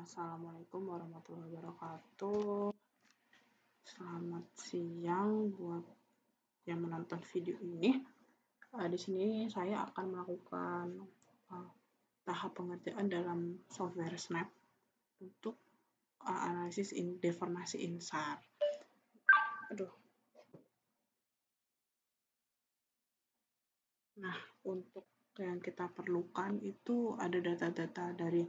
Assalamualaikum warahmatullahi wabarakatuh. Selamat siang buat yang menonton video ini. Di sini saya akan melakukan tahap pengerjaan dalam software Snap untuk analisis deformasi INSAR. Nah, untuk yang kita perlukan itu ada data-data dari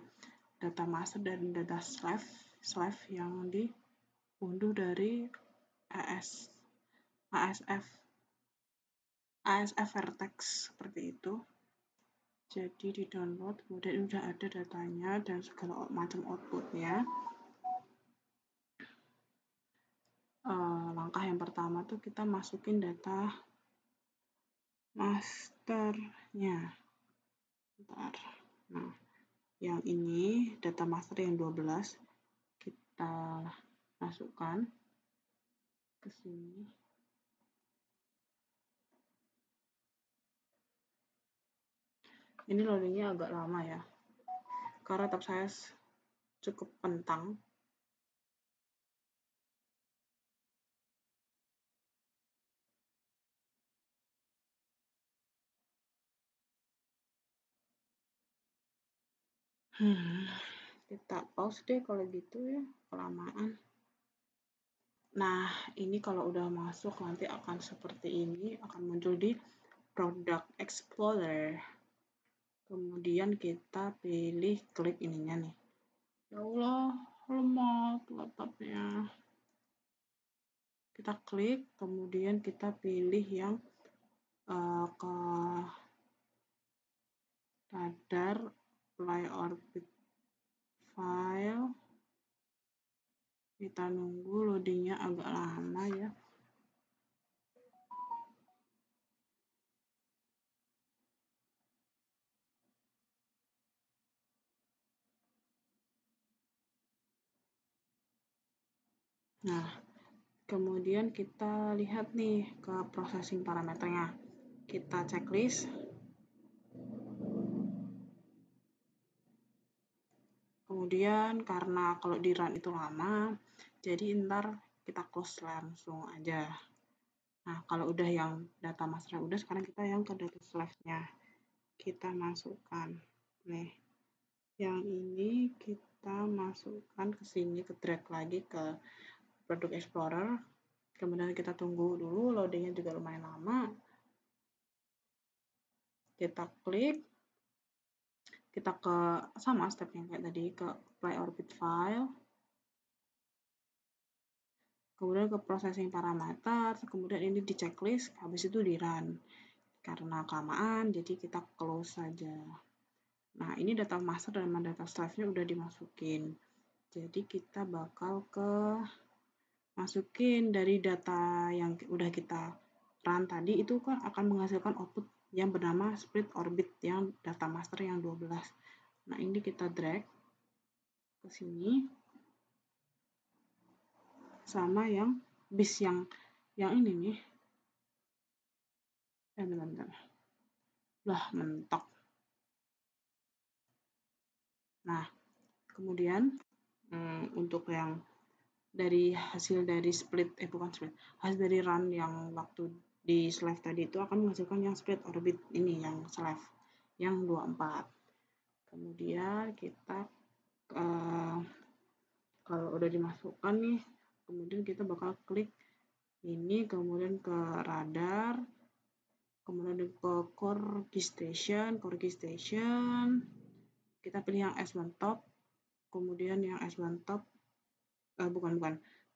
data master dan data slave yang diunduh dari ASF Vertex seperti itu. Jadi di download, kemudian udah ada datanya dan segala macam outputnya. Langkah yang pertama tuh kita masukin data masternya. Bentar. Nah, yang ini data master yang 12 kita masukkan ke sini. Ini loadingnya agak lama ya, karena tab saya cukup kentang. Kita pause deh kalau gitu ya, kelamaan. Nah, ini kalau udah masuk nanti akan seperti ini, akan muncul di Product Explorer. Kemudian kita pilih klik ininya nih. Ya Allah, lemot laptopnya. Kita klik, kemudian kita pilih yang ke radar apply orbit file. Kita nunggu loadingnya agak lama ya. Nah, kemudian kita lihat nih ke processing parameternya. Kita checklist. Kemudian karena kalau di run itu lama, jadi ntar kita close langsung aja. Nah, kalau udah yang data master udah, sekarang kita yang ke data slave-nya. Kita masukkan. Nih, yang ini kita masukkan ke sini, ke drag lagi ke Product Explorer. Kemudian kita tunggu dulu, loadingnya juga lumayan lama. Kita klik. Kita ke sama stepnya kayak tadi, ke apply orbit file. Kemudian ke processing parameter, kemudian ini di checklist, habis itu di run. Karena kelamaan, jadi kita close saja. Nah, ini data master dan data slave-nya udah dimasukin. Jadi kita bakal masukin dari data yang udah kita run tadi, itu kan akan menghasilkan output yang bernama split orbit yang data master yang 12. Nah, ini kita drag ke sini. Sama yang bis yang ini nih. Bentar. Lah, mentok. Nah, kemudian untuk yang dari hasil dari hasil dari run yang waktu di slave tadi itu akan menghasilkan yang split orbit ini, yang slave, yang 24. Kemudian kita kalau udah dimasukkan nih, kemudian kita bakal klik ini, kemudian ke radar, kemudian ke core key station, kita pilih yang S1 top, kemudian yang S1 top,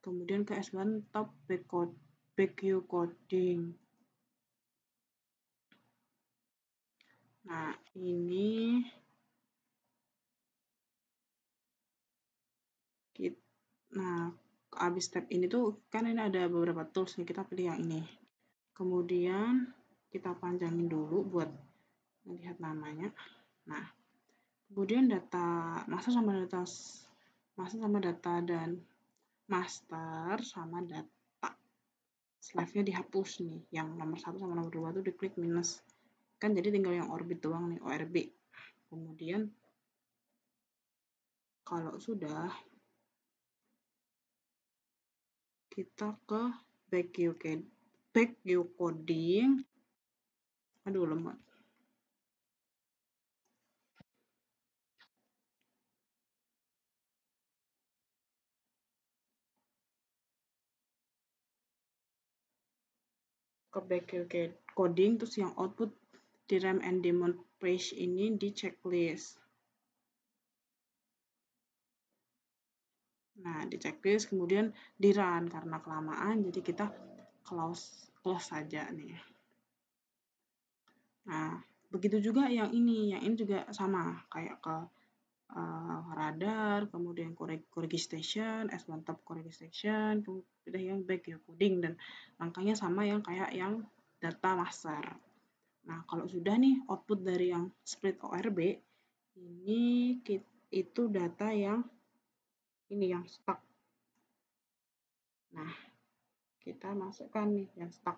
kemudian ke S1 top BQ coding. Nah, ini habis step ini tuh kan ini ada beberapa tools nih, kita pilih yang ini. Kemudian kita panjangin dulu buat melihat namanya. Nah, kemudian data master sama data dan master sama data slave-nya dihapus nih. Yang nomor 1 sama nomor 2 tuh diklik minus. Kan jadi tinggal yang orbit doang nih, ORB. Kemudian Kalau sudah, kita ke back geocoding. Aduh, lemot. Ke back geocoding, terus yang output di RAM and daemon page ini di checklist. Nah, di checklist kemudian di run karena kelamaan, jadi kita close saja nih. Nah, begitu juga yang ini juga sama kayak ke radar, kemudian Corrigi Station, S1 Top Corrigi Station, kemudian yang back geocoding, dan langkahnya sama yang kayak yang data master. Nah, kalau sudah nih output dari yang split ORB, ini itu data yang ini yang stuck. Nah, kita masukkan nih yang stuck.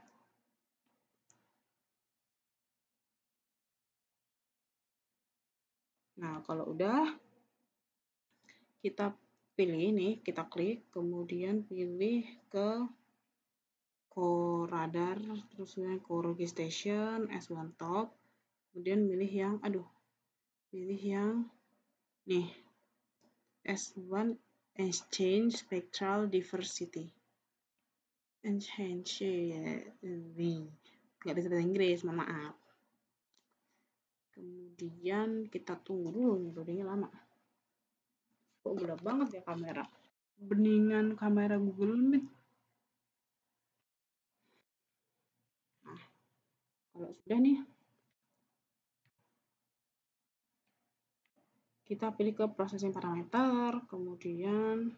Nah, kalau udah, kita pilih nih, kita klik, kemudian pilih ke radar, terus Corrigi Station, S1 Top, kemudian pilih yang, pilih yang nih, S1 Exchange Spectral Diversity. Exchange, nggak bisa bahasa Inggris, mohon maaf. Kemudian kita tunggu dulu nih, loadingnya lama. Kok gelap banget ya kamera? Beningan kamera Google Meet. Nah, kalau sudah nih, kita pilih ke processing parameter, kemudian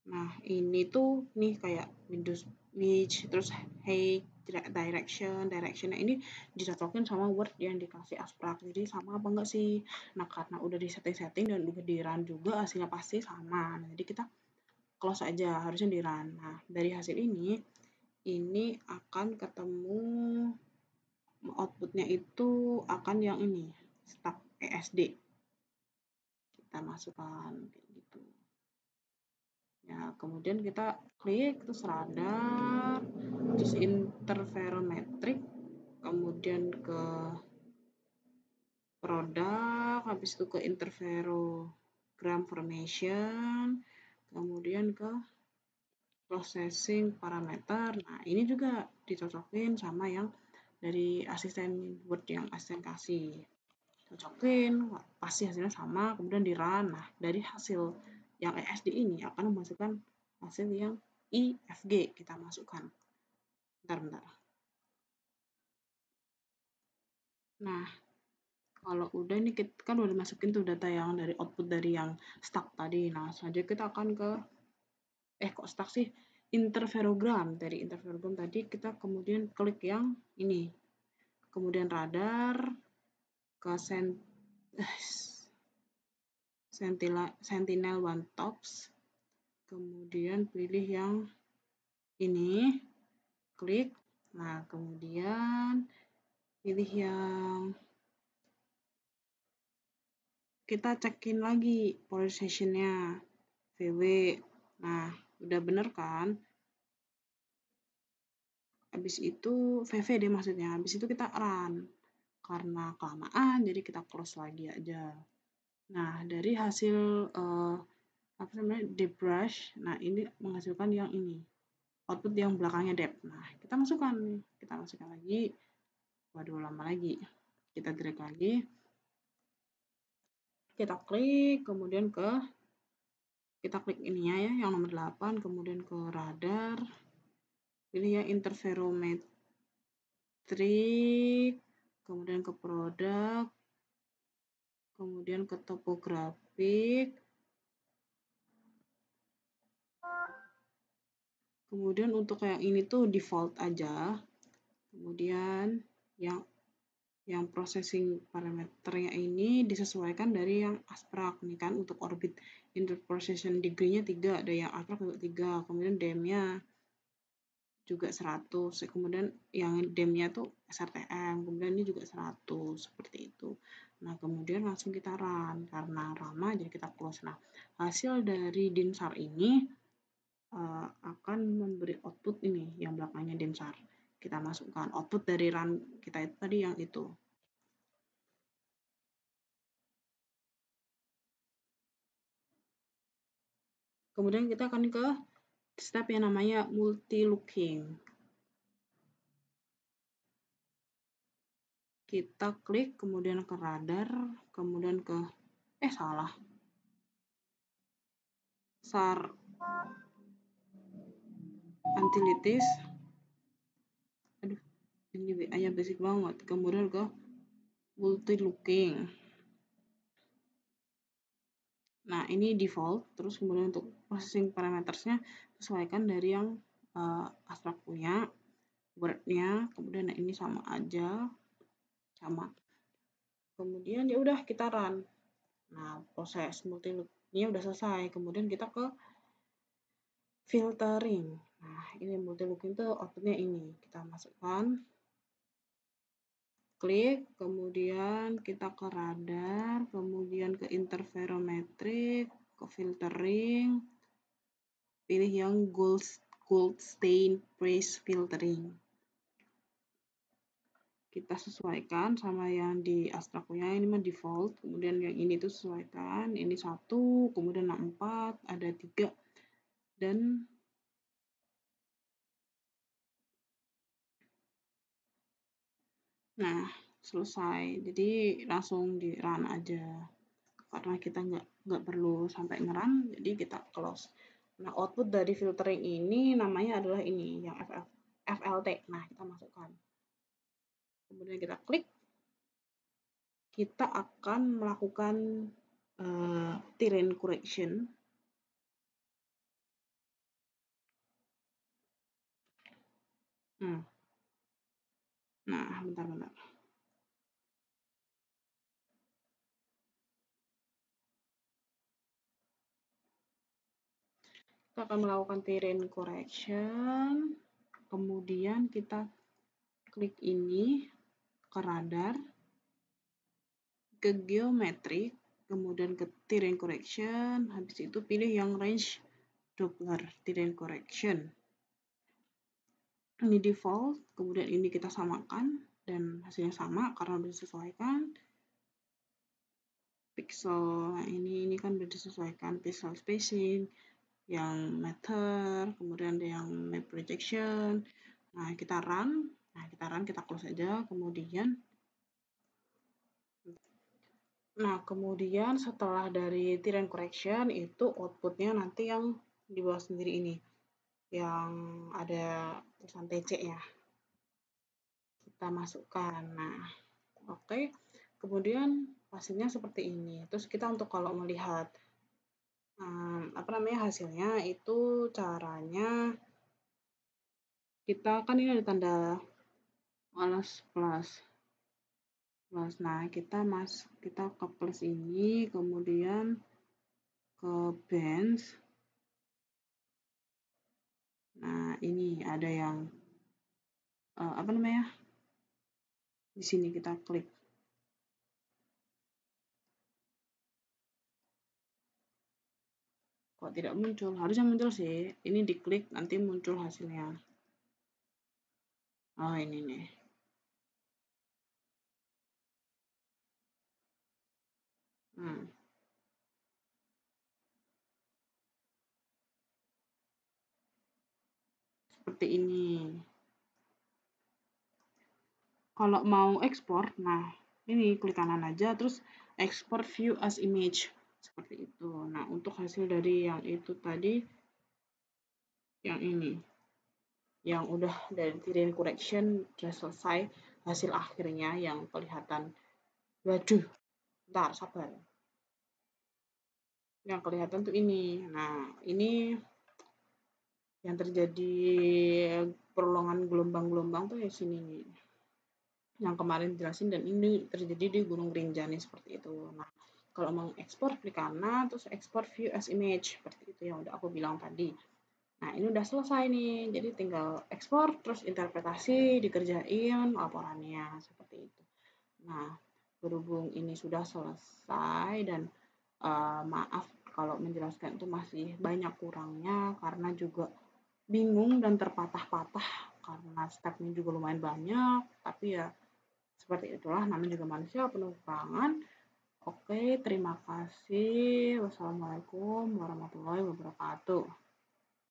nah ini tuh nih kayak Windows which, terus hey direction ini dicocokin sama Word yang dikasih Abstract, jadi sama apa enggak sih. Nah, karena udah di setting dan udah di run juga, hasilnya pasti sama. Nah, jadi kita close aja, harusnya di run. Nah, dari hasil ini akan ketemu outputnya itu akan yang ini, stuck ESD. Kita masukkan kayak gitu. Ya, kemudian kita klik, terus radar, terus interferometrik, kemudian ke produk, habis itu ke interferogram formation, kemudian ke processing parameter. Nah, ini juga dicocokin sama yang dari asisten Word yang asisten kasih. Cocokin, pasti hasilnya sama, kemudian di run. Nah, dari hasil yang ESD ini akan memasukkan hasil yang IFG, kita masukkan. Bentar. Nah, kalau udah nih, kita kan udah masukin tuh data yang dari output dari yang stuck tadi. Nah, selanjutnya kita akan ke kok stuck sih? Interferogram. Dari interferogram tadi kita kemudian klik yang ini. Kemudian radar ke Sentinel One Tops. Kemudian pilih yang ini, klik. Nah, kemudian pilih yang kita cekin lagi polarization-nya VW. Nah, udah bener kan? Habis itu VV deh maksudnya. Habis itu kita run. Karena kelamaan, jadi kita close lagi aja. Nah, dari hasil debrush, nah ini menghasilkan yang ini. Output yang belakangnya dep. Nah, kita masukkan lagi. Waduh, lama lagi. Kita drag lagi. Kita klik, kemudian kita klik ininya ya, yang nomor 8, kemudian ke radar. Pilih yang interferometrik, kemudian ke produk, kemudian ke topografik, kemudian untuk yang ini tuh default aja, kemudian yang processing parameternya ini disesuaikan dari yang Abstract nih kan. Untuk orbit interpolation degree-nya 3, ada yang Abstract juga 3, kemudian DM-nya juga 100, kemudian yang DEM-nya tuh SRTM, kemudian ini juga 100, seperti itu. Nah, kemudian langsung kita run, karena lama jadi kita close. Nah, hasil dari DINSAR ini akan memberi output ini, yang belakangnya DINSAR. Kita masukkan output dari run kita itu tadi yang itu. Kemudian kita akan ke step yang namanya multi-looking. Kita klik, kemudian ke radar, kemudian ke, salah. SAR Antilitis. Aduh, ini WA-nya basic banget. Kemudian ke multi-looking. Nah, ini default, terus kemudian untuk processing parametersnya sesuaikan dari yang abstrak punya, word-nya, kemudian ini sama aja, sama. Kemudian ya udah kita run. Nah, proses multi-look-nya udah selesai. Kemudian kita ke filtering. Nah, ini multi-looking itu outputnya ini. Kita masukkan, klik, kemudian kita ke radar, kemudian ke interferometric, ke filtering, pilih yang gold stain phase filtering. Kita sesuaikan sama yang di abstraknya, ini mah default, kemudian yang ini tuh sesuaikan, ini 1, kemudian 4, ada 3, dan nah, selesai. Jadi langsung di run aja. Karena kita nggak perlu sampai nge-run, jadi kita close. Nah, output dari filtering ini namanya adalah ini, yang FLT. Nah, kita masukkan. Kemudian kita klik. Kita akan melakukan terrain correction. Nah, bentar. Kita akan melakukan terrain correction, kemudian kita klik ini ke radar, ke geometrik, kemudian ke terrain correction, habis itu pilih yang range Doppler terrain correction. Ini default, kemudian ini kita samakan, dan hasilnya sama karena disesuaikan. Pixel, nah ini kan sudah disesuaikan pixel spacing, yang meter, kemudian ada yang map projection. Nah, kita run, kita close aja, kemudian setelah dari terrain correction itu outputnya nanti yang di bawah sendiri ini, yang ada tulisan TC ya. Kita masukkan. Nah, oke. Kemudian hasilnya seperti ini. Terus kita untuk kalau melihat hasilnya itu caranya kita kan ini ada tanda plus. Nah, kita ke plus ini, kemudian ke bands. Nah, ini ada yang di sini kita klik. Kok tidak muncul? Harusnya muncul sih. Ini diklik nanti muncul hasilnya. Oh, ini nih. Seperti ini. Kalau mau ekspor, nah ini klik kanan aja, terus export view as image. Seperti itu. Nah, untuk hasil dari yang itu tadi, yang ini. Yang udah dari terrain correction, sudah selesai hasil akhirnya yang kelihatan. Waduh, bentar, sabar. Yang kelihatan tuh ini. Nah, ini yang terjadi perolongan gelombang-gelombang tuh ya sini. Yang kemarin jelasin, dan ini terjadi di Gunung Rinjani seperti itu. Nah, kalau mau ekspor klik kanan, terus export view as image seperti itu yang udah aku bilang tadi. Nah, ini udah selesai nih, jadi tinggal ekspor, terus interpretasi, dikerjain laporannya, seperti itu. Nah, berhubung ini sudah selesai dan maaf kalau menjelaskan itu masih banyak kurangnya karena juga bingung dan terpatah-patah karena stepnya juga lumayan banyak, tapi ya seperti itulah namanya juga manusia penuh kekurangan. Oke, terima kasih. Wassalamualaikum warahmatullahi wabarakatuh.